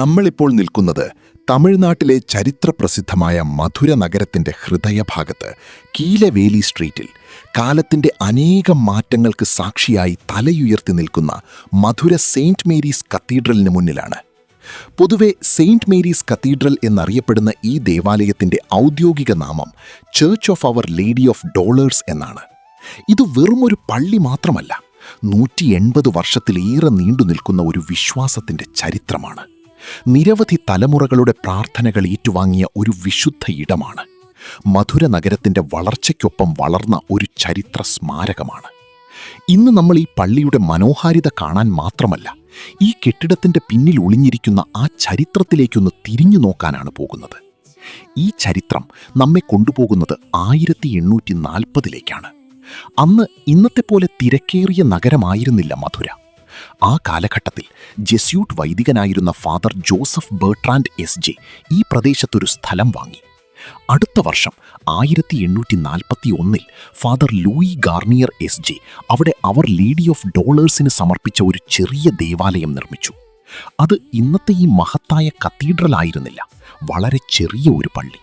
നമ്മളിപ്പോൾ നിൽക്കുന്നത് തമിഴ്നാട്ടിലെ ചരിത്രപ്രസിദ്ധമായ മധുര നഗരത്തിന്റെ ഹൃദയഭാഗത്ത് കീലവേലി സ്ട്രീറ്റിൽ കാലത്തിന്റെ അനേകം മാറ്റങ്ങൾക്ക് സാക്ഷിയായി തലയുയർത്തി നിൽക്കുന്ന മധുര സെയിന്റ് മേരീസ് കത്തീഡ്രലിന് മുന്നിലാണ്. പൊതുവെ സെയിന്റ് മേരീസ് കത്തീഡ്രൽ എന്നറിയപ്പെടുന്ന ഈ ദേവാലയത്തിന്റെ ഔദ്യോഗിക നാമം Church of Our Lady of Dolours എന്നാണ്. ഇത് വെറുമൊരു പള്ളി മാത്രമല്ല, 180 വർഷത്തിലേറെ നീണ്ടു നിൽക്കുന്ന ഒരു വിശ്വാസത്തിന്റെ ചരിത്രമാണ്. നിരവധി തലമുറകളുടെ പ്രാർത്ഥനകൾ ഏറ്റുവാങ്ങിയ ഒരു വിശുദ്ധ ഇടമാണ്. മധുര നഗരത്തിന്റെ വളർച്ചയ്ക്കൊപ്പം വളർന്ന ഒരു ചരിത്ര സ്മാരകമാണ്. ഇന്ന് നമ്മൾ ഈ പള്ളിയുടെ മനോഹാരിത കാണാൻ മാത്രമല്ല, ഈ കെട്ടിടത്തിന്റെ പിന്നിൽ ഒളിഞ്ഞിരിക്കുന്ന ആ ചരിത്രത്തിലേക്കൊന്ന് തിരിഞ്ഞു നോക്കാനാണ് പോകുന്നത്. ഈ ചരിത്രം നമ്മെ കൊണ്ടുപോകുന്നത് 1840ലേക്കാണ്. അന്ന് ഇന്നത്തെ പോലെ തിരക്കേറിയ നഗരമായിരുന്നില്ല മധുര. ആ കാലഘട്ടത്തിൽ ജെസ്യൂട്ട് വൈദികനായിരുന്ന ഫാദർ ജോസഫ് ബെർട്രാൻഡ് എസ്.ജെ. ഈ പ്രദേശത്തൊരു സ്ഥലം വാങ്ങി. അടുത്ത വർഷം 1841 ഫാദർ ലൂയി ഗാർണിയർ എസ്.ജെ. അവിടെ അവർ ലേഡി ഓഫ് ഡോളേഴ്സിന് സമർപ്പിച്ച ഒരു ചെറിയ ദേവാലയം നിർമ്മിച്ചു. അത് ഇന്നത്തെ ഈ മഹത്തായ കത്തീഡ്രൽ ആയിരുന്നില്ല, വളരെ ചെറിയ ഒരു പള്ളി.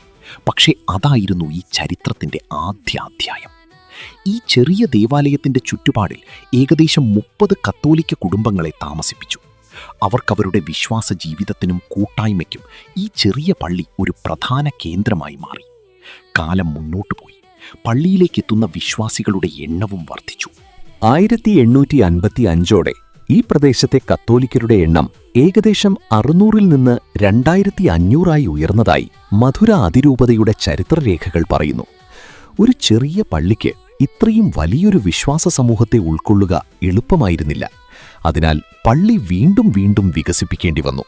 പക്ഷേ അതായിരുന്നു ഈ ചരിത്രത്തിൻ്റെ ആദ്യ അധ്യായം. ഈ ചെറിയ ദേവാലയത്തിൻ്റെ ചുറ്റുപാടിൽ ഏകദേശം 30 കത്തോലിക്ക കുടുംബങ്ങളെ താമസിപ്പിച്ചു. അവർക്കവരുടെ വിശ്വാസ ജീവിതത്തിനും കൂട്ടായ്മയ്ക്കും ഈ ചെറിയ പള്ളി ഒരു പ്രധാന കേന്ദ്രമായി മാറി. കാലം മുന്നോട്ടു പോയി. പള്ളിയിലേക്കെത്തുന്ന വിശ്വാസികളുടെ എണ്ണവും വർദ്ധിച്ചു. 1855ഓടെ ഈ പ്രദേശത്തെ കത്തോലിക്കരുടെ എണ്ണം ഏകദേശം 600-ൽ നിന്ന് 2500-ആയി ഉയർന്നതായി മധുര അതിരൂപതയുടെ ചരിത്രരേഖകൾ പറയുന്നു. ഒരു ചെറിയ പള്ളിക്ക് ഇത്രയും വലിയൊരു വിശ്വാസ സമൂഹത്തെ ഉൾക്കൊള്ളുക എളുപ്പമായിരുന്നില്ല. അതിനാൽ പള്ളി വീണ്ടും വീണ്ടും വികസിപ്പിക്കേണ്ടി വന്നു.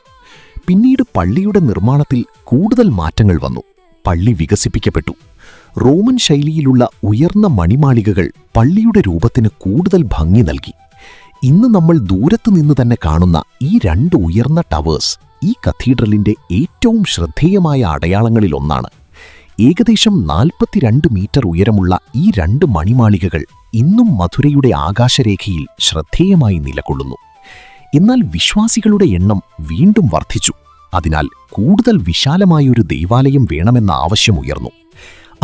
പിന്നീട് പള്ളിയുടെ നിർമ്മാണത്തിൽ കൂടുതൽ മാറ്റങ്ങൾ വന്നു. പള്ളി വികസിപ്പിക്കപ്പെട്ടു. റോമൻ ശൈലിയിലുള്ള ഉയർന്ന മണിമാളികകൾ പള്ളിയുടെ രൂപത്തിന് കൂടുതൽ ഭംഗി നൽകി. ഇന്ന് നമ്മൾ ദൂരത്തു നിന്ന് തന്നെ കാണുന്ന ഈ 2 ഉയർന്ന ടവേഴ്സ് ഈ കത്തീഡ്രലിന്റെ ഏറ്റവും ശ്രദ്ധേയമായ അടയാളങ്ങളിലൊന്നാണ്. ഏകദേശം 42 മീറ്റർ ഉയരമുള്ള ഈ 2 മണിമാളികകൾ ഇന്നും മധുരയുടെ ആകാശരേഖയിൽ ശ്രദ്ധേയമായി നിലകൊള്ളുന്നു. എന്നാൽ വിശ്വാസികളുടെ എണ്ണം വീണ്ടും വർദ്ധിച്ചു. അതിനാൽ കൂടുതൽ വിശാലമായൊരു ദേവാലയം വേണമെന്ന ആവശ്യമുയർന്നു.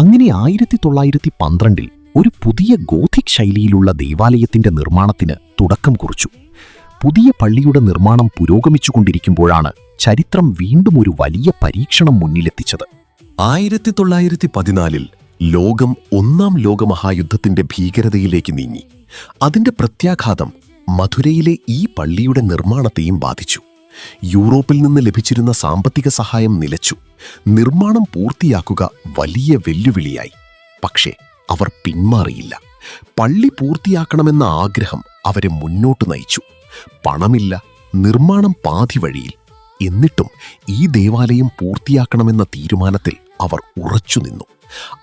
അങ്ങനെ 1912-ൽ ഒരു പുതിയ ഗോഥിക് ശൈലിയിലുള്ള ദേവാലയത്തിന്റെ നിർമ്മാണത്തിന് തുടക്കം കുറിച്ചു. പുതിയ പള്ളിയുടെ നിർമ്മാണം പുരോഗമിച്ചുകൊണ്ടിരിക്കുമ്പോഴാണ് ചരിത്രം വീണ്ടും ഒരു വലിയ പരീക്ഷണം മുന്നിലെത്തിച്ചത്. 1914-ൽ ലോകം 1-ാം ലോകമഹായുദ്ധത്തിന്റെ ഭീകരതയിലേക്ക് നീങ്ങി. അതിന്റെ പ്രത്യാഘാതം മധുരയിലെ ഈ പള്ളിയുടെ നിർമ്മാണത്തെയും ബാധിച്ചു. യൂറോപ്പിൽ നിന്ന് ലഭിച്ചിരുന്ന സാമ്പത്തിക സഹായം നിലച്ചു. നിർമ്മാണം പൂർത്തിയാക്കുക വലിയ വെല്ലുവിളിയായി. പക്ഷേ അവർ പിന്മാറിയില്ല. പള്ളി പൂർത്തിയാക്കണമെന്ന ആഗ്രഹം അവരെ മുന്നോട്ട് നയിച്ചു. പണമില്ല, നിർമ്മാണം പാതി വഴിയിൽ. എന്നിട്ടും ഈ ദേവാലയം പൂർത്തിയാക്കണമെന്ന തീരുമാനത്തിൽ അവർ ഉറച്ചുനിന്നു.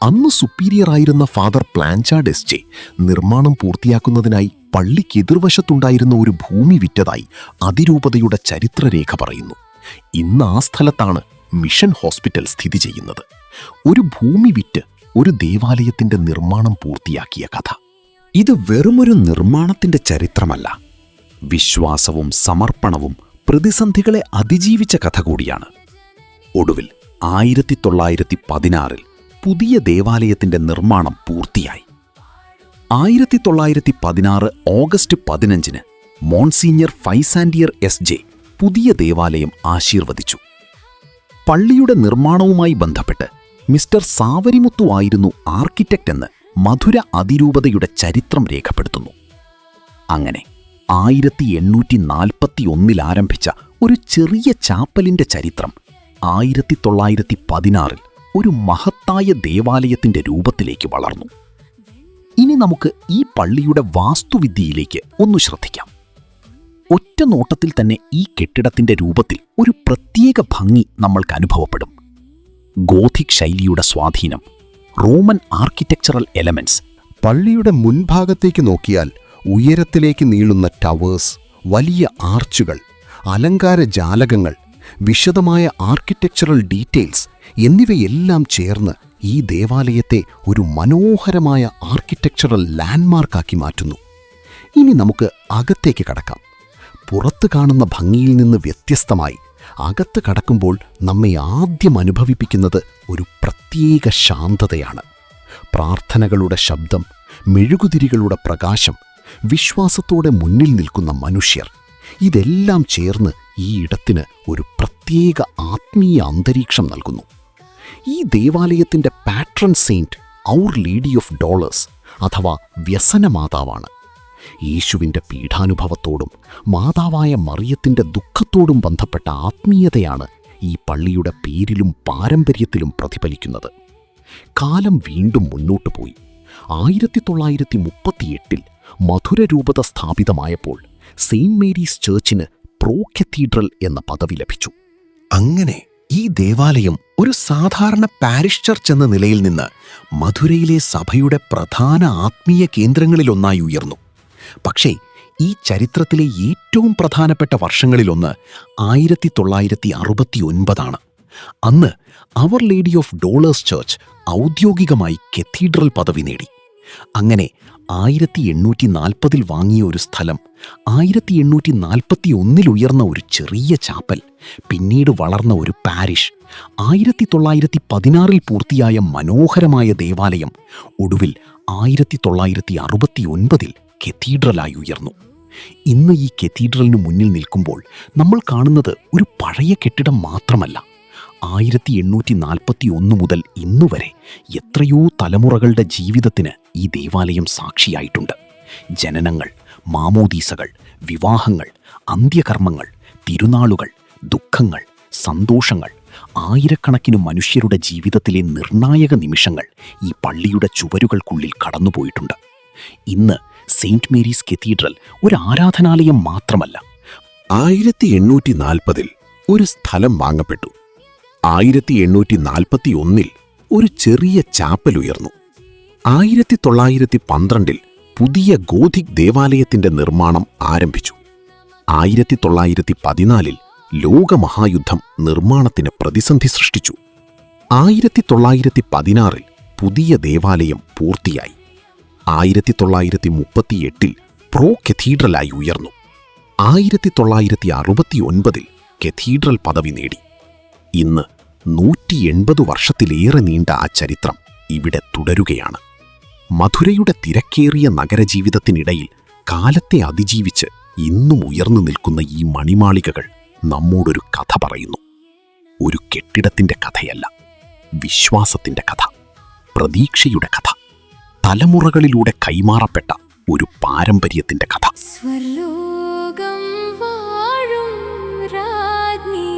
അന്ന് സുപ്പീരിയറായിരുന്ന ഫാദർ പ്ലാഞ്ചാർഡ് എസ്.ജെ. നിർമ്മാണം പൂർത്തിയാക്കുന്നതിനായി പള്ളിക്ക് എതിർവശത്തുണ്ടായിരുന്ന ഒരു ഭൂമി വിറ്റതായി അതിരൂപതയുടെ ചരിത്രരേഖ പറയുന്നു. ഇന്ന് ആ സ്ഥലത്താണ് മിഷൻ ഹോസ്പിറ്റൽ സ്ഥിതി ചെയ്യുന്നത്. ഒരു ഭൂമി വിറ്റ് ഒരു ദേവാലയത്തിന്റെ നിർമ്മാണം പൂർത്തിയാക്കിയ കഥ. ഇത് വെറുമൊരു നിർമ്മാണത്തിന്റെ ചരിത്രമല്ല, വിശ്വാസവും സമർപ്പണവും പ്രതിസന്ധികളെ അതിജീവിച്ച കഥ കൂടിയാണ്. ഒടുവിൽ 1916-ൽ പുതിയ ദേവാലയത്തിന്റെ നിർമ്മാണം പൂർത്തിയായി. 1916 ഓഗസ്റ്റ് 15-ന് മോൺസീഞ്ഞർ ഫൈസാൻഡിയർ എസ്.ജെ. പുതിയ ദേവാലയം ആശീർവദിച്ചു. പള്ളിയുടെ നിർമ്മാണവുമായി ബന്ധപ്പെട്ട് മിസ്റ്റർ സാവരിമുത്തു ആയിരുന്നു ആർക്കിടെക്റ്റ് എന്ന് മധുര അതിരൂപതയുടെ ചരിത്രം രേഖപ്പെടുത്തുന്നു. അങ്ങനെ 1841-ൽ ആരംഭിച്ച ഒരു ചെറിയ ചാപ്പലിന്റെ ചരിത്രം 1916-ൽ ഒരു മഹത്തായ ദേവാലയത്തിന്റെ രൂപത്തിലേക്ക് വളർന്നു. ഇനി നമുക്ക് ഈ പള്ളിയുടെ വാസ്തുവിദ്യയിലേക്ക് ഒന്ന് ശ്രദ്ധിക്കാം. ഒറ്റ നോട്ടത്തിൽ തന്നെ ഈ കെട്ടിടത്തിന്റെ രൂപത്തിൽ ഒരു പ്രത്യേക ഭംഗി നമ്മൾക്ക് അനുഭവപ്പെടും. ഗോഥിക് ശൈലിയുടെ സ്വാധീനം, റോമൻ ആർക്കിടെക്ചറൽ എലമെന്റ്സ്. പള്ളിയുടെ മുൻഭാഗത്തേക്ക് നോക്കിയാൽ ഉയരത്തിലേക്ക് നീളുന്ന ടവേഴ്സ്, വലിയ ആർച്ചുകൾ, അലങ്കാര ജാലകങ്ങൾ, വിശദമായ ആർക്കിടെക്ചറൽ ഡീറ്റെയിൽസ് എന്നിവയെല്ലാം ചേർന്ന് ഈ ദേവാലയത്തെ ഒരു മനോഹരമായ ആർക്കിടെക്ചറൽ ലാൻഡ്മാർക്കാക്കി മാറ്റുന്നു. ഇനി നമുക്ക് അകത്തേക്ക് കടക്കാം. പുറത്ത് കാണുന്ന ഭംഗിയിൽ നിന്ന് വ്യത്യസ്തമായി അകത്ത് കടക്കുമ്പോൾ നമ്മെ ആദ്യം അനുഭവിപ്പിക്കുന്നത് ഒരു പ്രത്യേക ശാന്തതയാണ്. പ്രാർത്ഥനകളുടെ ശബ്ദം, മെഴുകുതിരികളുടെ പ്രകാശം, വിശ്വാസത്തോടെ മുന്നിൽ നിൽക്കുന്ന മനുഷ്യർ, ഇതെല്ലാം ചേർന്ന് ഈ ഇടത്തിന് ഒരു പ്രത്യേക ആത്മീയ അന്തരീക്ഷം നൽകുന്നു. ഈ ദേവാലയത്തിൻ്റെ patron saint Our Lady of Dolours അഥവാ വ്യസനമാതാവാണ്. യേശുവിൻ്റെ പീഠാനുഭവത്തോടും മാതാവായ മറിയത്തിൻ്റെ ദുഃഖത്തോടും ബന്ധപ്പെട്ട ആത്മീയതയാണ് ഈ പള്ളിയുടെ പേരിലും പാരമ്പര്യത്തിലും പ്രതിഫലിക്കുന്നത്. കാലം വീണ്ടും മുന്നോട്ടു പോയി. 1938 മധുര രൂപത സ്ഥാപിതമായപ്പോൾ സെയിൻറ്റ് മേരീസ് ചർച്ചിന് പ്രോ കത്തീഡ്രൽ എന്ന പദവി ലഭിച്ചു. അങ്ങനെ ഈ ദേവാലയം ഒരു സാധാരണ പാരിഷ് ചർച്ച് എന്ന നിലയിൽ നിന്ന് മധുരയിലെ സഭയുടെ പ്രധാന ആത്മീയ കേന്ദ്രങ്ങളിലൊന്നായി ഉയർന്നു. പക്ഷേ ഈ ചരിത്രത്തിലെ ഏറ്റവും പ്രധാനപ്പെട്ട വർഷങ്ങളിലൊന്ന് 1969. അന്ന് അവർ ലേഡി ഓഫ് ഡോളേഴ്സ് ചർച്ച് ഔദ്യോഗികമായി കത്തീഡ്രൽ പദവി നേടി. അങ്ങനെ 1840 വാങ്ങിയ ഒരു സ്ഥലം, 1841 ഉയർന്ന ഒരു ചെറിയ ചാപ്പൽ, പിന്നീട് വളർന്ന ഒരു പാരിഷ്, 1916 പൂർത്തിയായ മനോഹരമായ ദേവാലയം, ഒടുവിൽ 1969 കത്തീഡ്രലായി ഉയർന്നു. ഇന്ന് ഈ കത്തീഡ്രലിനു മുന്നിൽ നിൽക്കുമ്പോൾ നമ്മൾ കാണുന്നത് ഒരു പഴയ കെട്ടിടം മാത്രമല്ല. 1841 മുതൽ ഇന്നുവരെ എത്രയോ തലമുറകളുടെ ജീവിതത്തിന് ഈ ദേവാലയം സാക്ഷിയായിട്ടുണ്ട്. ജനനങ്ങൾ, മാമോദീസകൾ, വിവാഹങ്ങൾ, അന്ത്യകർമ്മങ്ങൾ, തിരുനാളുകൾ, ദുഃഖങ്ങൾ, സന്തോഷങ്ങൾ, ആയിരക്കണക്കിന് മനുഷ്യരുടെ ജീവിതത്തിലെ നിർണായക നിമിഷങ്ങൾ ഈ പള്ളിയുടെ ചുവരുകൾക്കുള്ളിൽ കടന്നുപോയിട്ടുണ്ട്. ഇന്ന് സെയിൻറ്റ് മേരീസ് കത്തീഡ്രൽ ഒരു ആരാധനാലയം മാത്രമല്ല. 1840 ഒരു സ്ഥലം വാങ്ങപ്പെട്ടു. 1841 ഒരു ചെറിയ ചാപ്പൽ ഉയർന്നു. 1912 പുതിയ ഗോഥിക് ദേവാലയത്തിന്റെ നിർമ്മാണം ആരംഭിച്ചു. 1914 ലോകമഹായുദ്ധം നിർമ്മാണത്തിന് പ്രതിസന്ധി സൃഷ്ടിച്ചു. 1916 പുതിയ ദേവാലയം പൂർത്തിയായി. 1938 പ്രോ കത്തീഡ്രലായി ഉയർന്നു. 1969 കത്തീഡ്രൽ പദവി നേടി. ഇന്ന് 180 വർഷത്തിലേറെ നീണ്ട ആ ചരിത്രം ഇവിടെ തുടരുകയാണ്. മധുരയുടെ തിരക്കേറിയ നഗരജീവിതത്തിനിടയിൽ കാലത്തെ അതിജീവിച്ച് ഇന്നും ഉയർന്നു നിൽക്കുന്ന ഈ മണിമാളികകൾ നമ്മോടൊരു കഥ പറയുന്നു. ഒരു കെട്ടിടത്തിൻ്റെ കഥയല്ല, വിശ്വാസത്തിൻ്റെ കഥ, പ്രതീക്ഷയുടെ കഥ, തലമുറകളിലൂടെ കൈമാറപ്പെട്ട ഒരു പാരമ്പര്യത്തിൻ്റെ കഥ. സ്വർലോകം വാഴും രാജ്ഞി,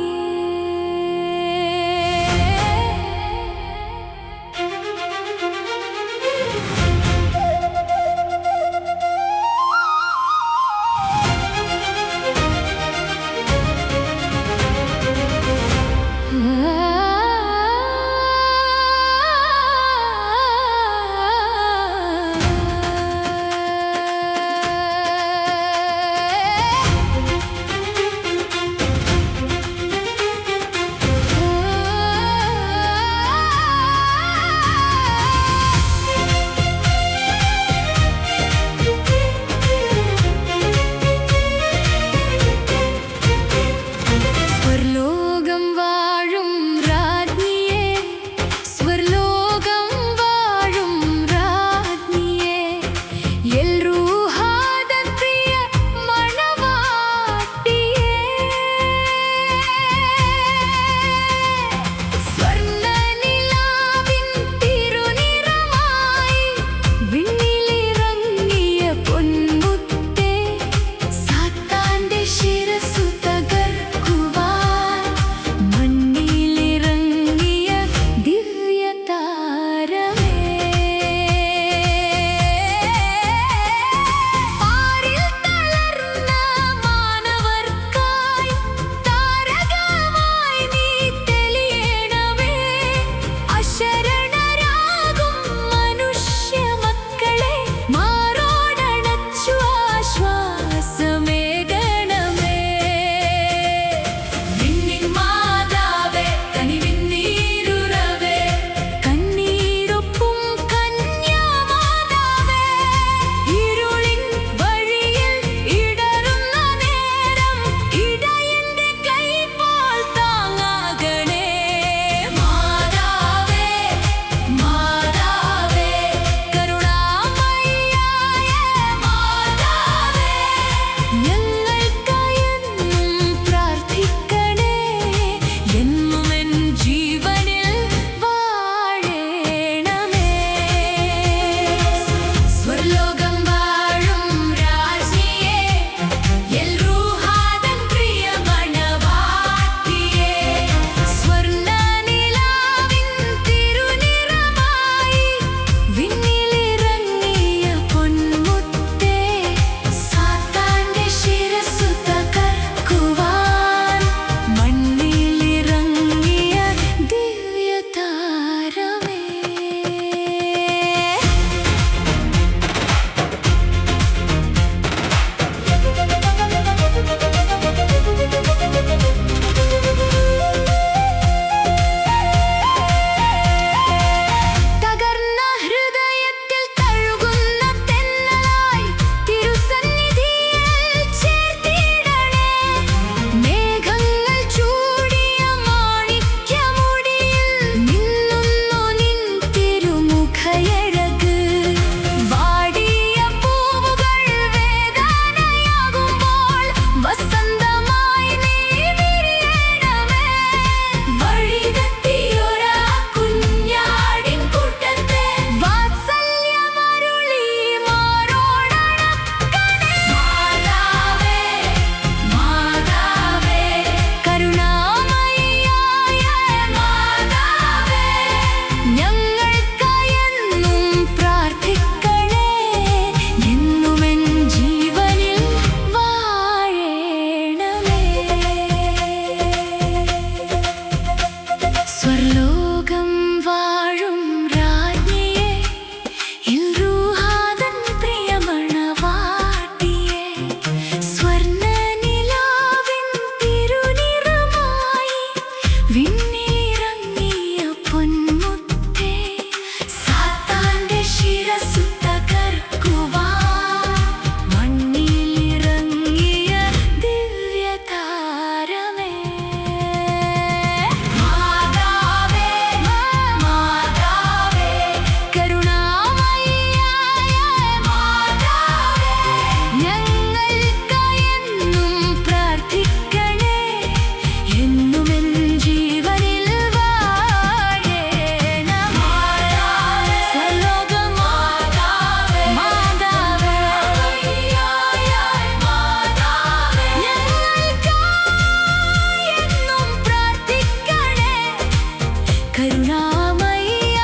കരുണാമയ്യ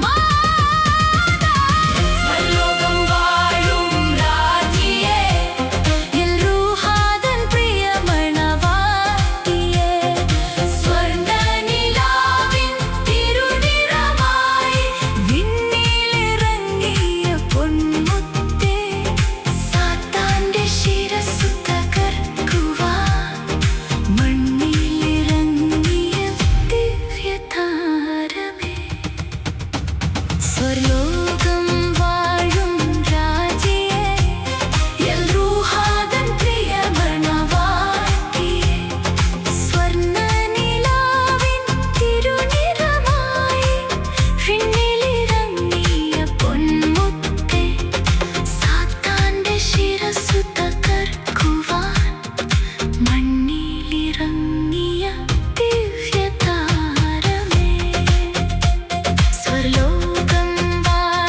മാതാ. സ്വർലോകം വാഴും രാജ്ഞിയേ, എൽറൂഹാദൻ പ്രിയമണവാട്ടിയേ, സ്വർണ്ണനിലാവിൻ തിരുനിറമായി വിണ്ണിലിറങ്ങിയ പൊന്മുത്തേ, സാത്താന്റെ ശിരസ്സു തകർക്കുവാൻ മണ്ണിലിറങ്ങിയ ദിവ്യതാരമേ. സ്വർലോകം വാഴും രാജ്ഞിയേ, എൽറൂഹാദൻ പ്രിയമണവാട്ടിയേ, സ്വർണ്ണനിലാവിൻ തിരുനിറമായി വിണ്ണിലിറങ്ങിയ പൊന്മുത്തേ, സാത്താന്റെ ശിരസ്സു തകർക്കുവാൻ മണ്ണിലിറങ്ങിയ ദിവ്യതാരമേ. സ്വർലോകം വാഴും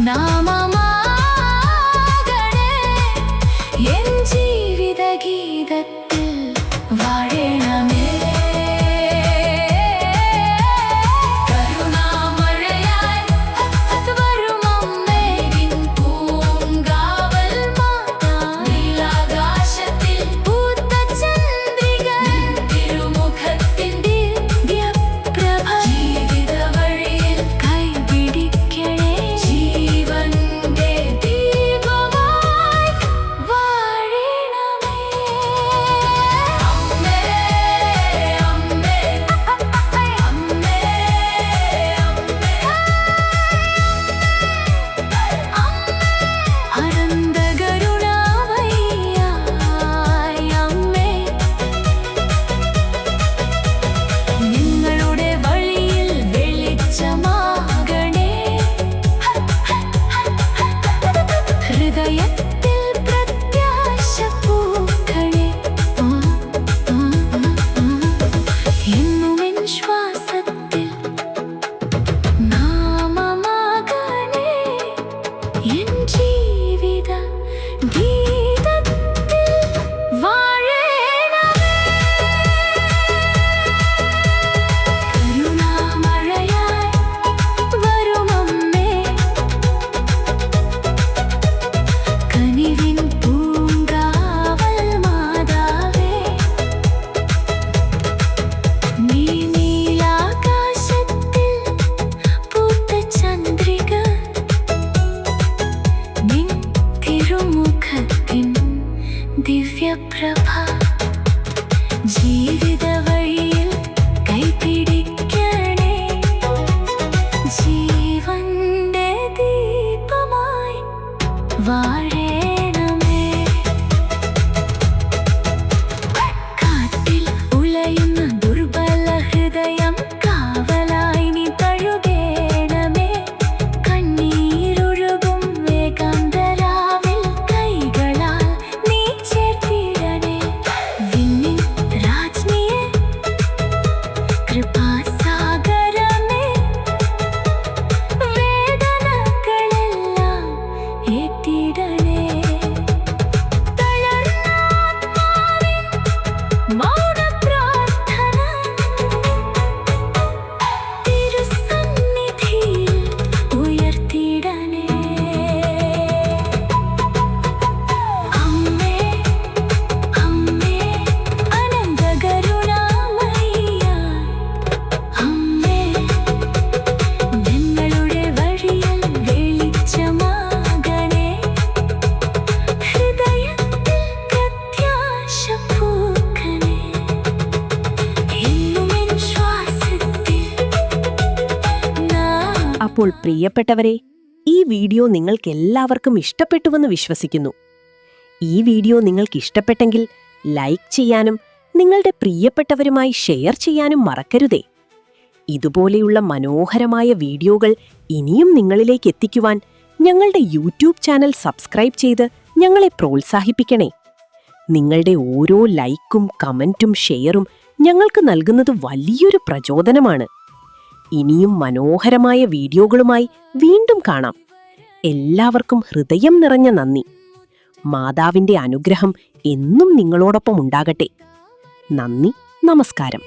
നാമമാകണേ എൻ ജീവിത ഗീതത്തിൽ വാഴണമേ കരുണാമഴയായി വരുമമ്മേ നിൻ പൂങ്കാവൽ മാതാ നീലാകാശത്തിൽ പൂത്ത ചന്ദ്രിക തിരുമുഖത്തിൻ ദിവ്യപ്രഭ ജീവിത വഴിയിൽ കൈപിടിക്കണേ ജീവന്റെ ദീപമായി വാഴണമേ അമ്മേ അമ്മേ അമ്മേ അനന്തകരുണാമയ്യായ അമ്മേ നിങ്ങളുടെ വഴിയിൽ വെളിച്ചമാകണേ ഹൃദയത്തിൽ പ്രത്യാശ പൂക്കണേ എന്നും എൻ ശ്വാസത്തിൽ നാമമാകണേ എൻ ജീവിത ഗീതത്തിൽ വാഴണമേ കരുണാമഴയായി വരുമമ്മേ കനിവിൻ പൂങ്കാവൽ മാതാവേ നീ നീലാകാശത്തിൽ പൂത്ത ചന്ദ്രിക നിൻ തിരുമുഖത്തിൻ ദിവ്യപ്രഭ ജീവിത വഴിയിൽ കൈപിടിക്കണേ ജീവന്റെ ദീപമായി വാഴണമേ കാട്ടിൽ ഉലയുന്ന ദുർബല ഹൃദയം കാവലായി നീ തഴുകേണമേ കണ്ണീരൊഴുകും വേഗാന്തരാവിൽ കൈകളാൽ നീ ചേർത്തിടണേ വിണ്ണിൻ രാജ്ഞിയെ കൃപാസാഗരമേ വേദനകളെല്ലാം ഏറ്റിടണേ തളർന്നാത്മാവിൻ മൗനപ്രാർത്ഥന തിരുസന്നിധിയിൽ ഉയർത്തിടണേ അമ്മേ അമ്മേ അനന്തകരുണാമയ്യ അമ്മേ ഞങ്ങളുടെ വഴിയിൽ വെളിച്ചമാകണേ ഹൃദയത്തിൽ പ്രത്യാശ പൂക്കണേ എന്നും എൻ ശ്വാസത്തിൽ അപ്പോൾ പ്രിയപ്പെട്ടവരെ, ഈ വീഡിയോ നിങ്ങൾക്കെല്ലാവർക്കും ഇഷ്ടപ്പെട്ടുവെന്ന് വിശ്വസിക്കുന്നു. ഈ വീഡിയോ നിങ്ങൾക്ക് ഇഷ്ടപ്പെട്ടെങ്കിൽ ലൈക്ക് ചെയ്യാനും നിങ്ങളുടെ പ്രിയപ്പെട്ടവരുമായി ഷെയർ ചെയ്യാനും മറക്കരുതേ. ഇതുപോലെയുള്ള മനോഹരമായ വീഡിയോകൾ ഇനിയും നിങ്ങളിലേക്ക് എത്തിക്കുവാൻ ഞങ്ങളുടെ യൂട്യൂബ് ചാനൽ സബ്സ്ക്രൈബ് ചെയ്ത് ഞങ്ങളെ പ്രോത്സാഹിപ്പിക്കണേ. നിങ്ങളുടെ ഓരോ ലൈക്കും കമന്റും ഷെയറും ഞങ്ങൾക്ക് നൽകുന്നത് വലിയൊരു പ്രചോദനമാണ്. ഇനിയും മനോഹരമായ വീഡിയോകളുമായി വീണ്ടും കാണാം. എല്ലാവർക്കും ഹൃദയം നിറഞ്ഞ നന്ദി. മാതാവിന്റെ അനുഗ്രഹം എന്നും നിങ്ങളോടൊപ്പം ഉണ്ടാകട്ടെ. നന്ദി, നമസ്കാരം.